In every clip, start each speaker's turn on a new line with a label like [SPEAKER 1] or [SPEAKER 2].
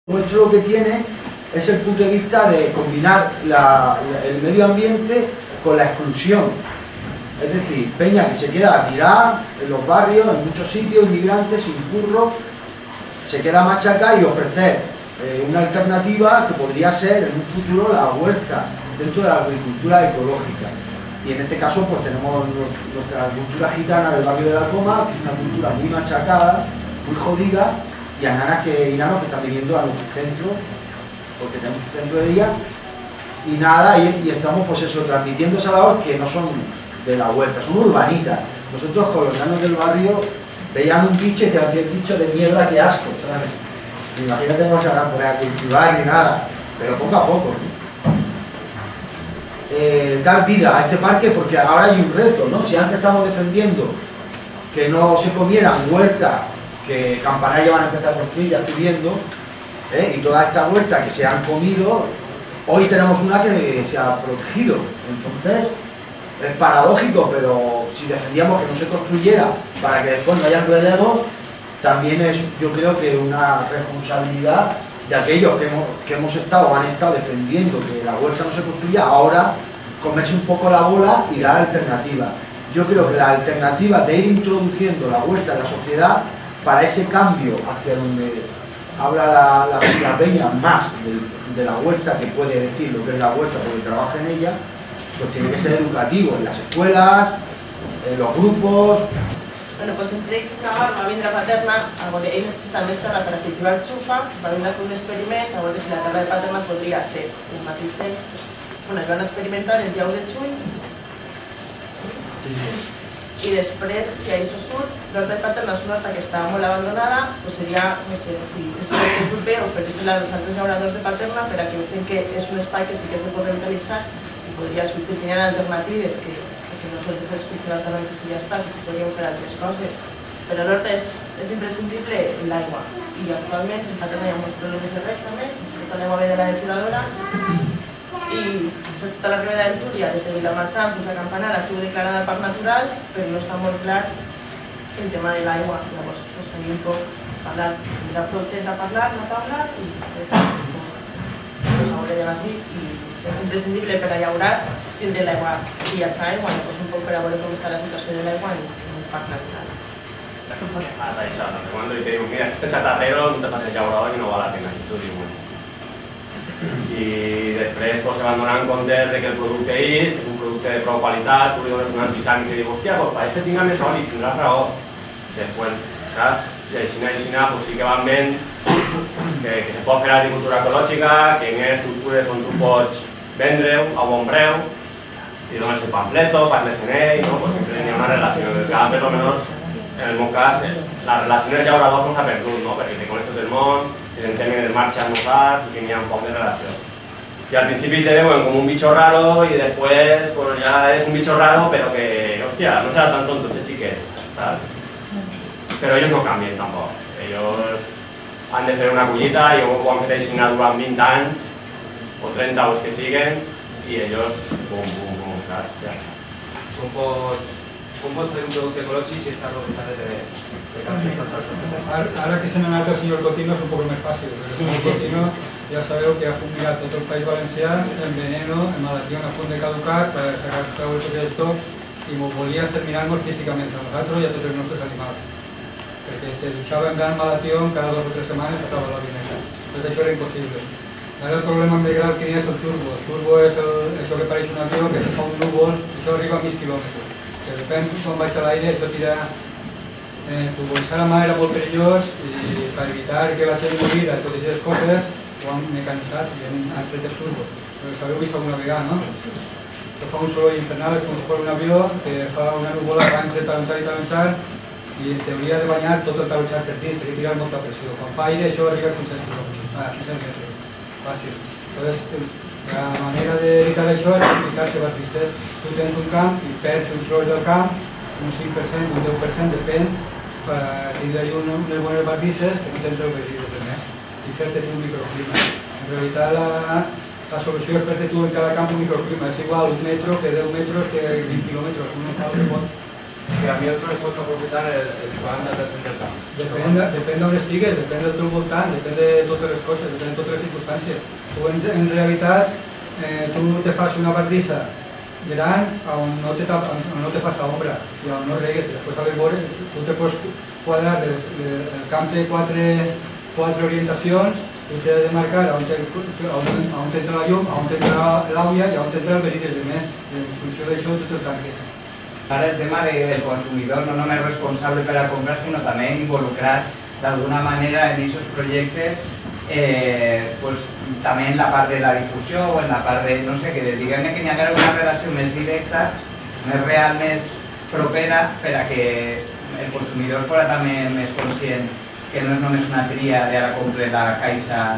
[SPEAKER 1] Nuestro lo que tiene es el punto de vista de combinar el medio ambiente con la exclusión. Es decir, peña que se queda a tirar en los barrios, en muchos sitios, inmigrantes sin curro, se queda machacada y ofrecer una alternativa que podría ser en un futuro la huerta dentro de la agricultura ecológica. Y en este caso pues tenemos nuestra cultura gitana del barrio de la Coma, que es una cultura muy machacada, muy jodida, y a nanas y nanos que están viniendo a nuestro centro, porque tenemos un centro de día, y nada, y estamos pues eso, transmitiendo esa labor que no son de la huerta, son urbanitas. Nosotros con los nanos del barrio veían un bicho y decían, qué bicho de mierda, qué asco, ¿sabes? Imagínate, no se van a poner a cultivar ni nada, pero poco a poco, ¿no? Dar vida a este parque, porque ahora hay un reto, ¿no? Si antes estamos defendiendo que no se comieran huertas, que Campanar ya van a empezar a construir, ya estoy viendo, y toda esta huerta que se han comido, hoy tenemos una que se ha protegido. Entonces, es paradójico, pero si defendíamos que no se construyera para que después no haya relevos, también es, yo creo que una responsabilidad de aquellos que hemos estado o han estado defendiendo que la huerta no se construya, ahora comerse un poco la bola y dar alternativas. Yo creo que la alternativa de ir introduciendo la huerta en la sociedad para ese cambio hacia donde habla la peña más de la huerta, que puede decir lo que es la huerta porque trabaja en ella, pues tiene que ser educativo en las escuelas, en los grupos.
[SPEAKER 2] Bueno, pues entre Navarra, la vindrà Paterna, ells necessiten més terra per a cultivar xufa, van a fer un experiment, a veure si la terra de Paterna podria ser el mateix temps. Bueno, van experimentar el jau de juny i després, si això surt, l'horta de Paterna és una horta que està molt abandonada, doncs seria, no sé, si es pot bé, oferir-se-la als altres llauradors de Paterna per a que vegin que és un espai que sí que se pot revitalitzar i podria sortir, tenien alternatives que si no sols es cultivar taronges i ja està, que se podrien fer altres coses. Però l'horta és imprescindible l'aigua. I actualment en Paterna hi ha molts problemes de reg també, necessita l'aigua ve de la depuradora i tota la ribera del Túria, des de Vilamarxant fins a Campanar, ha sigut declarada parc natural, però no està molt clar el tema de l'aigua. Llavors, tenim un poc parlar, mirar projectes a parlar, no parlar, i després hauré de dir, i és imprescindible per a llaurar tindre l'aigua, viatjar aigua, llavors un poc per a veure com està la situació de l'aigua en un parc natural.
[SPEAKER 3] Pasa eso, no sé cuándo y te digo, mira, este chatarrero no te pases llaurador y no vale la pena, y tú dius, bueno. I després pues, se van donar en compte de que el producte és un producte de prou qualitat, tu li dones un antisant que diu, hòstia, pues para este tinga més oli, tindràs raó. Després, saps? I així, pues sí que van veient que se pot fer agricultura ecològica, que en aquestes estructures on tu pots vendre-ho a bon preu, i dones el pamfleto, parles en ell, no? Pues sempre hi ha una relació. Cada vez, almenys, en el meu cas, la relació del llaurador no s'ha perdut, no? Perquè te coneixes del món, en términos de marcha almorzar, y tenía un poco de relación. Y al principio te ven como un bicho raro y después pues ya es un bicho raro, pero que, hostia, no será tan tonto este chiquete, ¿sabes? Pero ellos no cambian tampoco. Ellos han de hacer una cullita y luego pueden meter asignatura 20 años o 30 los que siguen y ellos, bum, bum, bum, ¿sabes? Ya.
[SPEAKER 4] Com pots fer un producte ecològic si està rodeado de
[SPEAKER 5] Ahora que se me mata el señor Cotino es un poco más fácil, porque el señor Cotino ya sabeu que ha fumigado todo el país valenciano en veneno, en malación a punto de caducar para sacar todo esto y volvía a exterminarnos físicamente a nosotros y a todos nuestros animales. Porque se duchaba en gran malación cada 2 o 3 semanas pasaba la vineta. Entonces eso era imposible. Ahora el problema en Belgrado que es el turbo. El turbo es eso que parece un avión que se fa un núvol, eso arriba a 1000 kilómetros. De repente, quan baix a l'aire, això tira... Turboitzar la mà era molt perillós i per evitar que la gent morira i totes aquestes coses ho han mecanitzat i han tret els turbos. Però s'haveu vist alguna vegada, no? Que fa un soroll infernal, és com si fos un avió que fa una nuvola abans de talonxar i en teoria de banyar tot el talonxar per dins, que tira molta pressió. Quan fa aire això arriba a 500 metres. Fàcil. Entonces, la manera d'evitar això és aplicar-se bardisses. Tu tens un camp i perds un tros del camp, un 5%, un 10%, depèn, per tindre-hi unes bones bardisses que no tens el residu de més i fer-te tu un microclima. En realitat la solució és fer-te tu en cada camp un microclima. És igual un metro que 10 metres que 20 quilòmetres. Un no fa el que pot
[SPEAKER 4] Que a mi el es pot aprofitar el pagant del centre del camp.
[SPEAKER 5] Depèn d'on estigues, depèn del teu voltant, depèn de totes les coses, depèn de totes les circumstàncies. Tu en realitat, tu te fas una bardissa gran on no te fas ombra i on no regues. Després a les vores tu te pots quadrar, el camp té quatre orientacions, tu t'has de marcar on t'entra la llum, on t'entra l'àvia i on t'entra el verí dels demés. En funció d'això tu te'l tanques.
[SPEAKER 6] Ara el tema del consumidor no només responsable per a comprar, sinó també involucrat d'alguna manera en aquests projectes, també en la part de la difusió o en la part de, no sé, que diguem-ne que n'hi ha una relació més directa, més real, més propera, per a que el consumidor fos també més conscient que no és només una tria de ara compre la caixa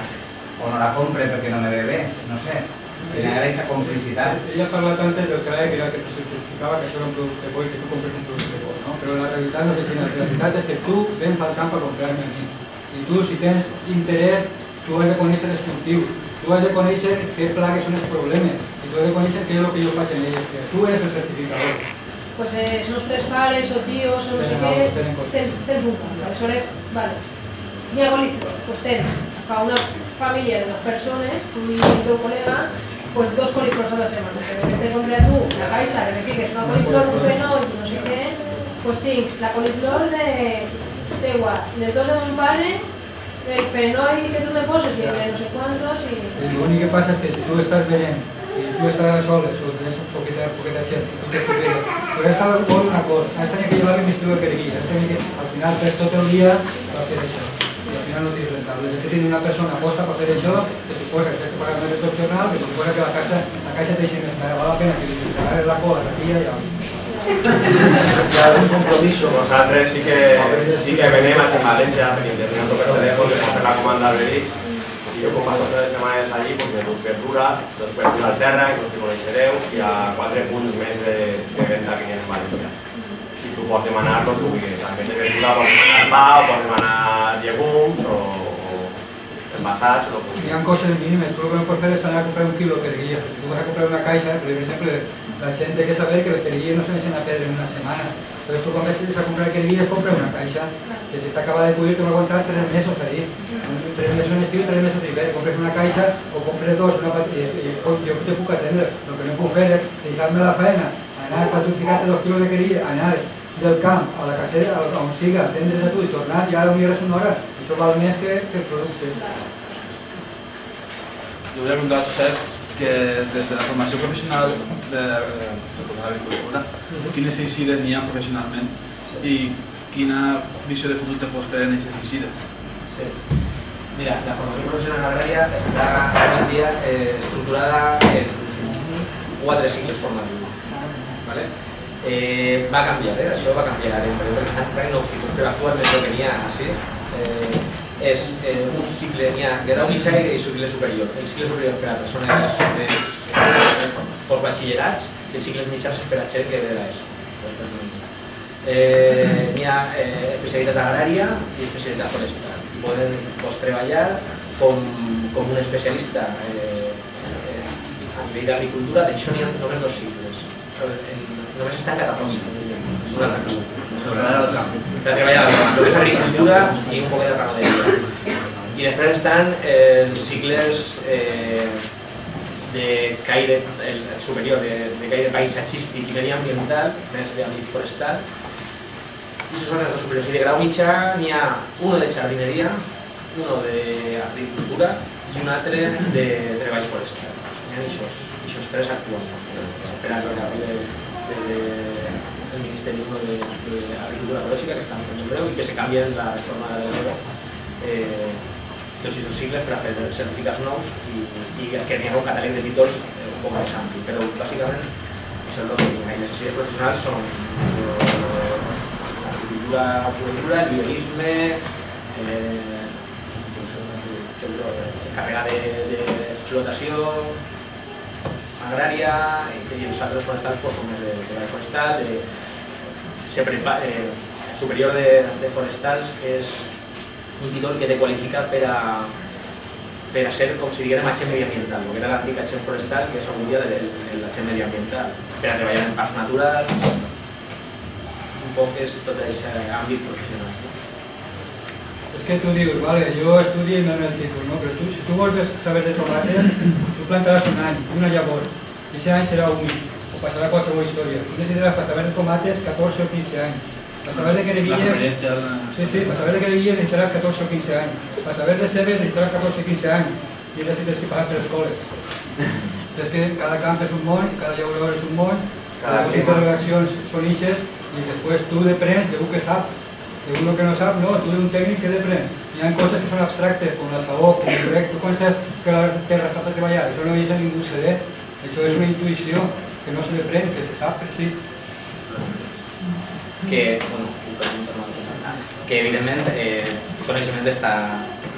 [SPEAKER 6] o no la compre perquè no me ve bé, no sé. Tenía esa complicidad.
[SPEAKER 5] Ella parla tant del CRAE que era que se justificava que això era un producte bo i que tu compres un producte bo, ¿no? Però la realitat no és així, la realitat és que tu vens al camp a comprar-me a mi. I tu, si tens interès, tu has de conèixer els cultius, tu has de conèixer què plagues són els problemes, i tu has de conèixer què és el que jo faig en elles, que tu eres el certificador.
[SPEAKER 7] Pues els nostres pares o tios o no sé què, tens un camp. Aleshores, vale, n'hi ha coliflor, doncs tens a una família de 2 persones, tu i el teu col·lega, pues 2 coliflors a la setmana, però en vez de comprar tu la caixa que me fiques una coliflor, un fenoll i no sé què, pues tinc la coliflor teua, les 2 de mon pare, el fenoll que tu me poses i el de no sé quantos i...
[SPEAKER 5] L'únic que passa és que si tu estàs venent i tu estàs soles o tens poqueta gent i tu t'has poqueta, però has d'estar un acord, has de llevar-li més tu de perguí, al final fes tot el dia per fer això. I al final no tens rentable. És que tenir una persona aposta per fer això, que suposa que tens que pagar més excepcional, que suposa que la caixa et deixi més cara. Val la pena que li pagaràs la cola, la tilla i algo.
[SPEAKER 1] Hi ha un compromiso.
[SPEAKER 3] Nosaltres sí que venem aquí en València per internet o per telèfon, per fer la comanda al verí. I jo com passo 3 setmanes allí, perquè dut verdura al terra, que no us coneixereu, hi ha 4 punts més de venda que hi ha en València. Tu pots demanar el que vulguis, també de verdura pots demanar pa, o pots demanar llegums o envasats o el que vulguis.
[SPEAKER 5] Hi ha coses mínimes, tu el que pots fer és anar a comprar un quilo de perguilla. Si tu vas a comprar una caixa, per exemple, la gent té que saber que les perguilles no se deixen a perdre en una setmana. Però tu quan vas a comprar perguilles, compra una caixa, que si t'acaba de collir te va aguantar 3 mesos ahí. 3 mesos en estiu i 3 mesos d'hivern. Compres una caixa o compres 2, jo te puc atendre. El que no puc fer és deixar-me la feina, anar per tu ficar-te 2 quilos de perguilla, anar del camp a la casera, on siga, atendre's a tu i tornar, ja a l'hora és una hora. Això val més que el producte.
[SPEAKER 8] Jo volia preguntar a Josep que des de la formació professional de l'agricultura, quines eixides n'hi ha professionalment i quina visió de futur te pots fer en aquestes eixides?
[SPEAKER 9] Sí. Mira, la formació professional agrària està avui en dia estructurada en 4 cicles formatius. ¿Vale? Va canviar, això va canviar, perquè estan entrant nous tipus, però actualment el que n'hi ha és un cicle, n'hi ha grau mitjà i cicle superior. El cicle superior per a persones postbatxillerats i els cicles mitjans per a gent que ve d'ESO. N'hi ha especialitat agrària i especialitat forestal. Poden treballar com un especialista a nivell d'agricultura, d'això n'hi ha només 2 cicles. Només estan catalogats. Per treballar al camp. El que és agricultura i un poc de ramaderia. I després estan els cicles de caire superior, de caire paisatgístic i mediambiental, més d'àmbit forestal. I això són els 2 superiors. I de grau mitjà n'hi ha uno de jardineria, uno d'agricultura i un altre de treballs forestals. N'hi ha aquests 3 actualment. Per el Ministeri d'Agricultura Ecològica, que estan fent en breu i que se canvien la reforma de l'EGO tots aquests cicles per a fer certificats nous i que n'hi ha un catàleg de títols un poc més ampli, però bàsicament això és el que hi ha. Les necessitats professionals són agricultura, liberisme, carrera d'explotació agrària i els altres forestals són més de treball forestal. El superior de forestals és un títol que te qualifica per a ser, com si diguem, agent mediambiental, que era l'antic agent forestal, que és avui dia l'agent mediambiental, per a treballar en parcs naturals, un poc és tot aquest àmbit professional.
[SPEAKER 5] És que tu dius, vale, jo estudio i me dono el títol, no? Però si tu vols saber de tomates, tu plantaràs un any, una llavor, i aquest any serà únic, o passarà qualsevol història. Tu necessitaràs per saber de tomates 14 o 15 anys. Per saber de querevilles... Sí, per saber de querevilles necessitaràs 14 o 15 anys. Per saber de cebes necessitaràs 14 o 15 anys. I necessites que passar per escoles. És que cada camp és un món, cada llaurador és un món, cada cosita de redaccions són ixes, i després tu deprens d'algú que sap. D'algú que no sap, no, tu d'un tècnic que deprens. Hi ha coses que són abstractes, com la sabó, com el rec, tu penses que la terra s'ha de treballar, això no és a ningú CD, això és una intuïció que no se deprèn, que se sap per si.
[SPEAKER 9] Que evidentment el coneixement està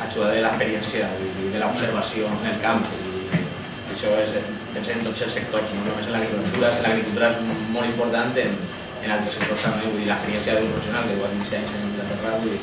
[SPEAKER 9] ajudat de l'experiència i de l'observació en el camp, i això és, pensem en tots els sectors, no només en l'agricultura és molt important, en altres sectors també, vull dir, l'experiència d'un professional que ho ha iniciat en la terra, vull dir,